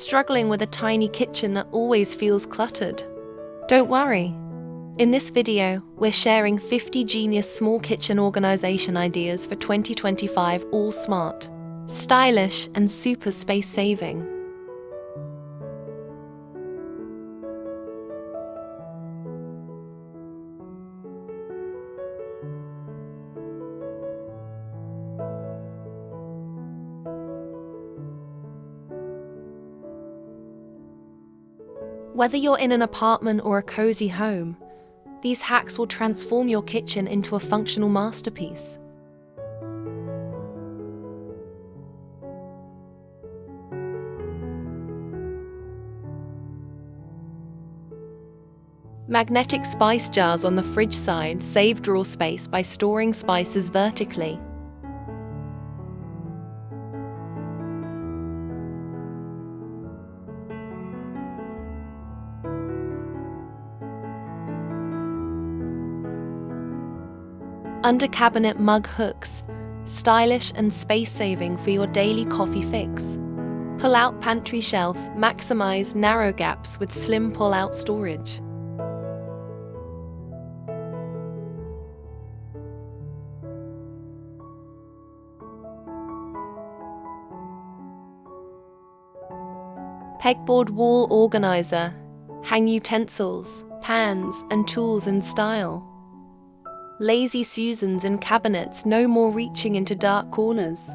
Struggling with a tiny kitchen that always feels cluttered? Don't worry. In this video, we're sharing 50 genius small kitchen organization ideas for 2025, all smart, stylish, and super space-saving. Whether you're in an apartment or a cozy home, these hacks will transform your kitchen into a functional masterpiece. Magnetic spice jars on the fridge side save drawer space by storing spices vertically. Under cabinet mug hooks, stylish and space-saving for your daily coffee fix. Pull-out pantry shelf, maximize narrow gaps with slim pull-out storage. Pegboard wall organizer, hang utensils, pans, and tools in style. Lazy Susans in cabinets, no more reaching into dark corners.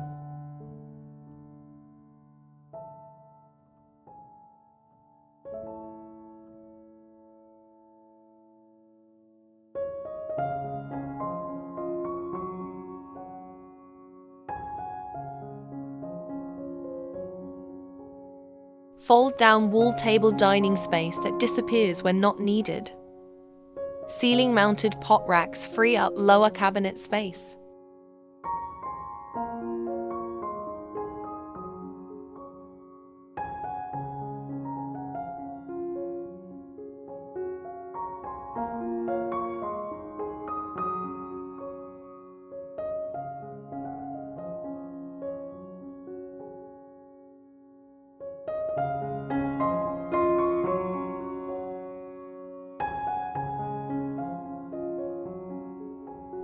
Fold-down wall table dining space that disappears when not needed. Ceiling-mounted pot racks free up lower cabinet space.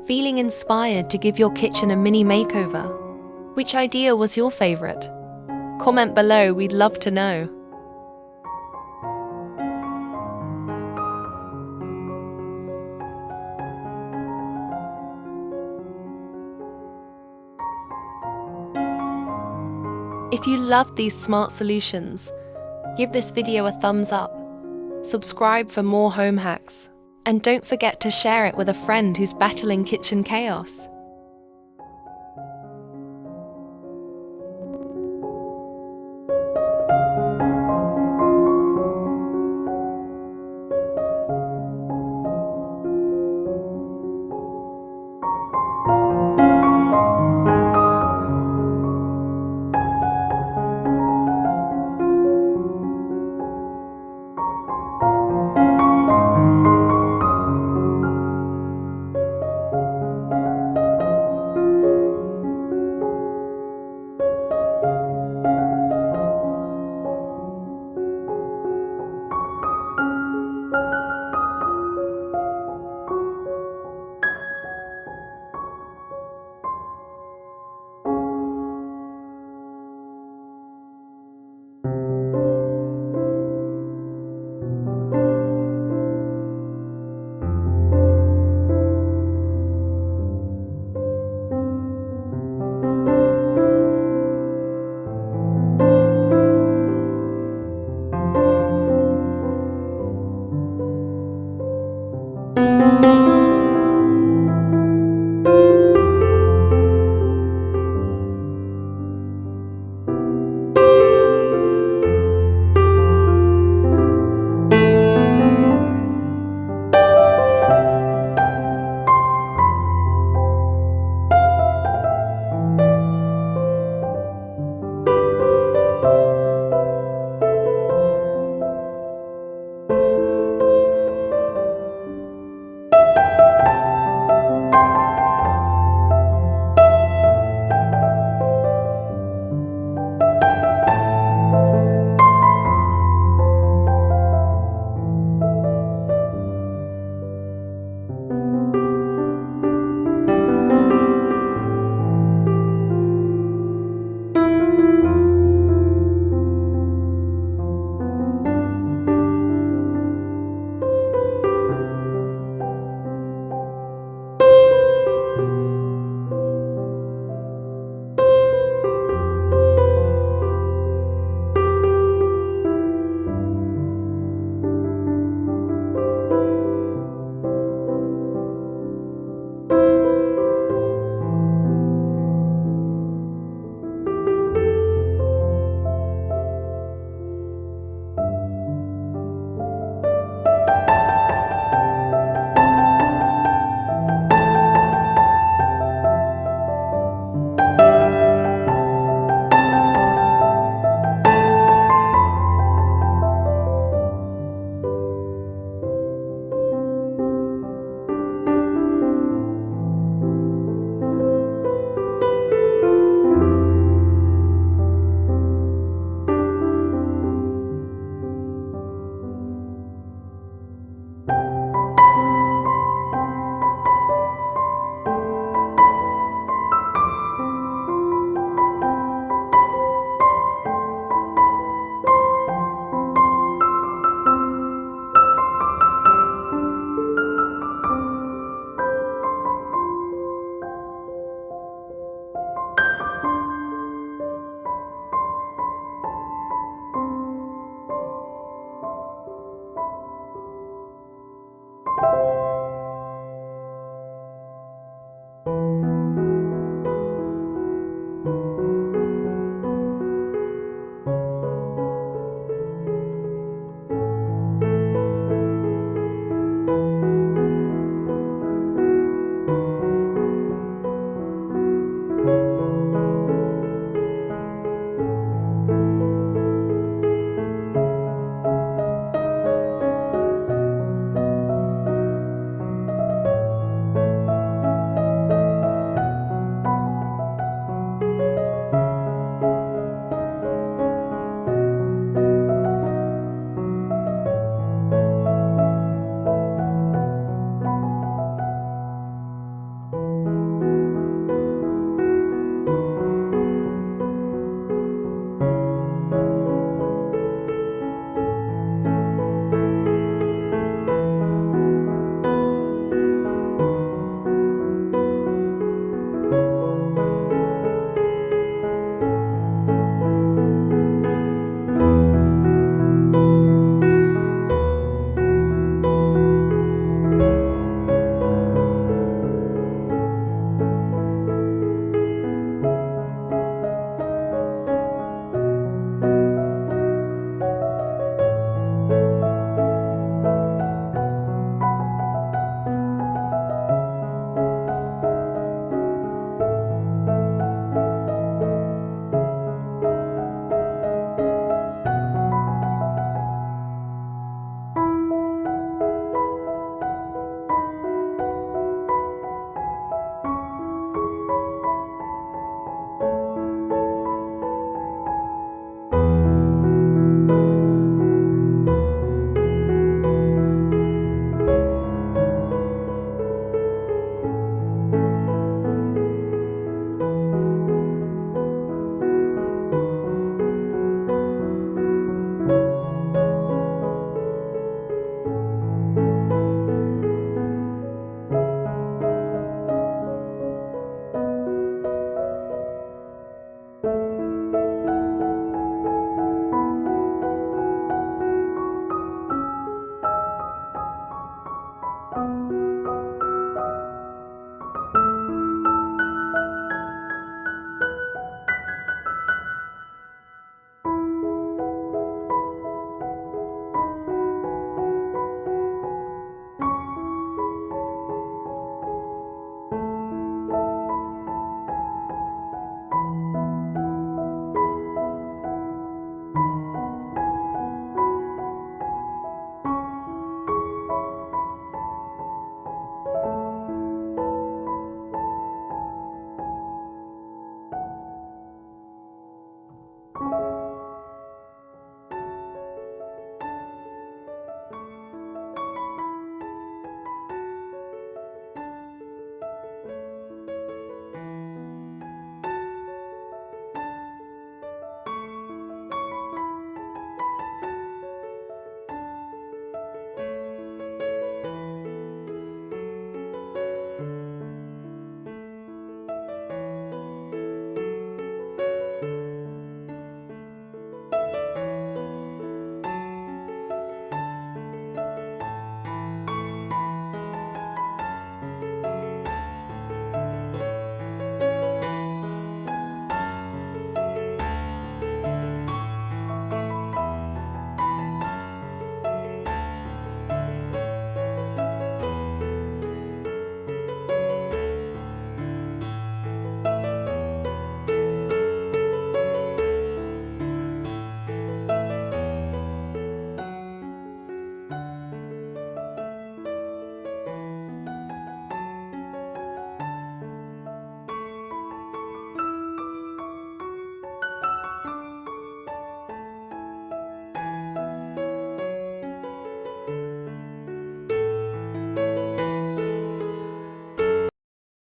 Feeling inspired to give your kitchen a mini makeover? Which idea was your favorite? Comment below, we'd love to know. If you loved these smart solutions, give this video a thumbs up, subscribe for more home hacks, and don't forget to share it with a friend who's battling kitchen chaos.